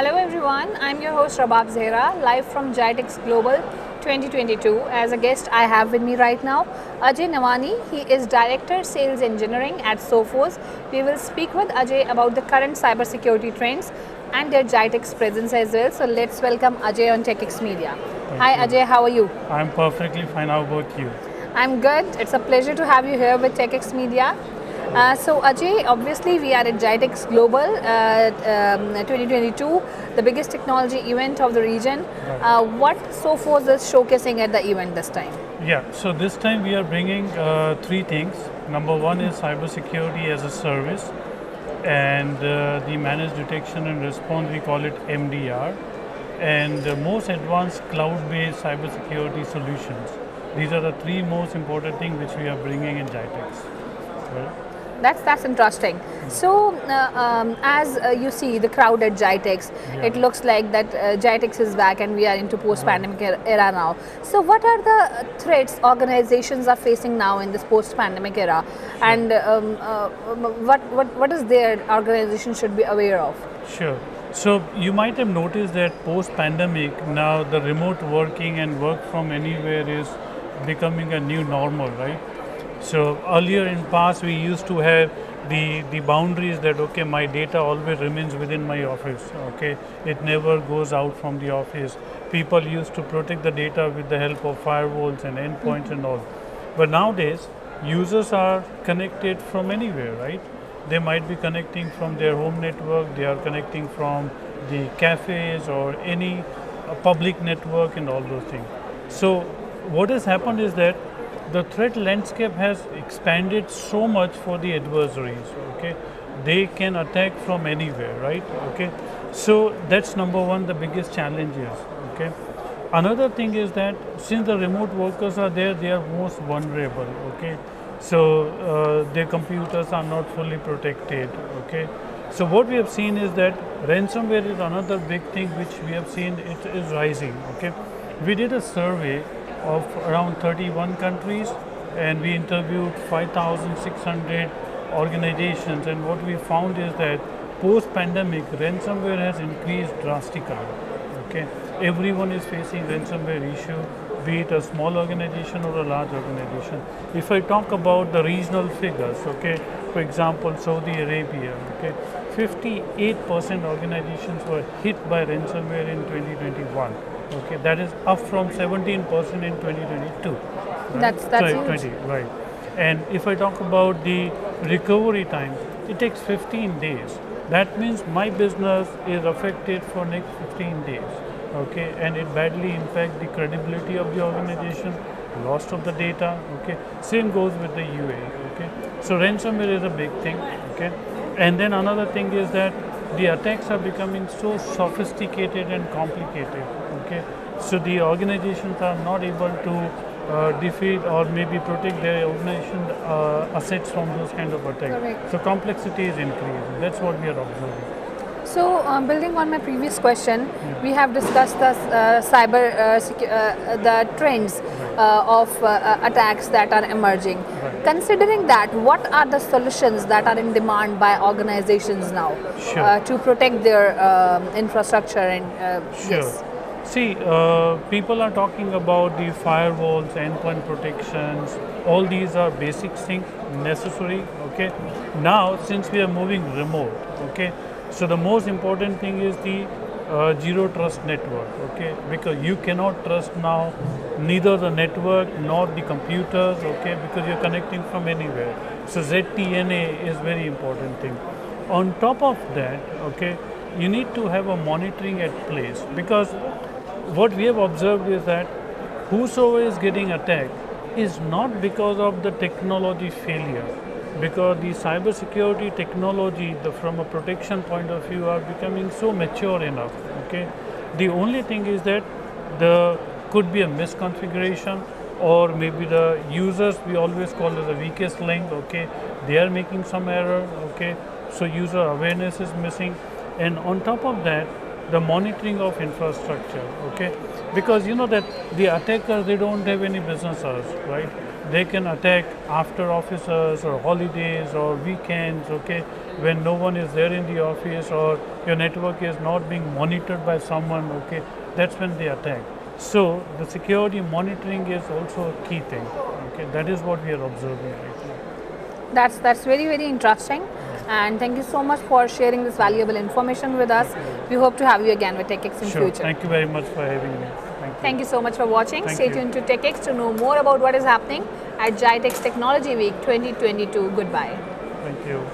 Hello everyone, I'm your host Rabab Zehra, live from GITEX Global 2022. As a guest, I have with me right now Ajay Nawani. He is Director Sales Engineering at Sophos. We will speak with Ajay about the current cybersecurity trends and their GITEX presence as well. So let's welcome Ajay on TECHx Media. Hi Ajay, how are you? I'm perfectly fine. How about you? I'm good. It's a pleasure to have you here with TECHx Media. So Ajay, obviously we are at GITEX Global 2022, the biggest technology event of the region. What Sophos is showcasing at the event this time? Yeah, so this time we are bringing three things. Number one is cybersecurity as a service, and the managed detection and response, we call it MDR, and the most advanced cloud-based cybersecurity solutions. These are the three most important things which we are bringing in GITEX. Right? That's interesting. So, as you see the crowd at GITEX, it looks like that GITEX is back and we are into post-pandemic era now. So, what are the threats organizations are facing now in this post-pandemic era, and what is their organization should be aware of? Sure. So you might have noticed that post-pandemic, now the remote working and work from anywhere is becoming a new normal, right? So earlier in past we used to have the boundaries that okay, my data always remains within my office, okay, it never goes out from the office. People used to protect the data with the help of firewalls and endpoints and all. But nowadays users are connected from anywhere, right? They might be connecting from their home network, they are connecting from the cafes or any public network and all those things. So what has happened is that the threat landscape has expanded so much for the adversaries, okay? They can attack from anywhere, right? Okay. So that's number one, the biggest challenge is, okay? Another thing is that since the remote workers are there, they are most vulnerable, okay? So their computers are not fully protected, okay? So what we have seen is that ransomware is another big thing which we have seen it is rising, okay? We did a survey of around 31 countries and we interviewed 5,600 organizations, and what we found is that post-pandemic ransomware has increased drastically, okay? Everyone is facing ransomware issue, be it a small organization or a large organization. If I talk about the regional figures, okay, for example, Saudi Arabia, okay, 58% organizations were hit by ransomware in 2021. Okay, that is up from 17% in 2022. Right? That's Sorry, huge. 20, right. And if I talk about the recovery time, it takes 15 days. That means my business is affected for next 15 days. Okay, and it badly impacts the credibility of the organization, loss of the data. Okay, same goes with the UAE. Okay, so ransomware is a big thing. Okay, and then another thing is that the attacks are becoming so sophisticated and complicated. Okay, so the organizations are not able to defeat or maybe protect their organization assets from those kind of attacks. Correct. So complexity is increasing. That's what we are observing. So, building on my previous question, we have discussed the the trends of attacks that are emerging. Right. Considering that, what are the solutions that are in demand by organizations now Sure. to protect their infrastructure and Sure. yes? See, people are talking about the firewalls, endpoint protections. All these are basic things necessary. Okay. Now, since we are moving remote, okay, so the most important thing is the zero trust network. Okay, because you cannot trust now neither the network nor the computers. Okay, because you're connecting from anywhere. So ZTNA is very important thing. On top of that, okay, you need to have a monitoring at place, because what we have observed is that whosoever is getting attacked is not because of the technology failure, because the cybersecurity technology from a protection point of view are becoming so mature enough. Okay, the only thing is that the could be a misconfiguration, or maybe the users, we always call it the weakest link. Okay, they are making some error. Okay, so user awareness is missing, and on top of that, the monitoring of infrastructure. Okay, because you know that the attackers, they don't have any business hours, right? they can attack after office hours or holidays or weekends, okay, when no one is there in the office or your network is not being monitored by someone, okay, that's when they attack. So the security monitoring is also a key thing, okay, that is what we are observing right now. That's very, very interesting. And thank you so much for sharing this valuable information with us. We hope to have you again with TECHx in Sure, future. thank you very much for having me. Thank you. Thank you so much for watching. Thank Stay you. tuned to TECHx to know more about what is happening at GITEX Technology Week 2022. Goodbye. Thank you.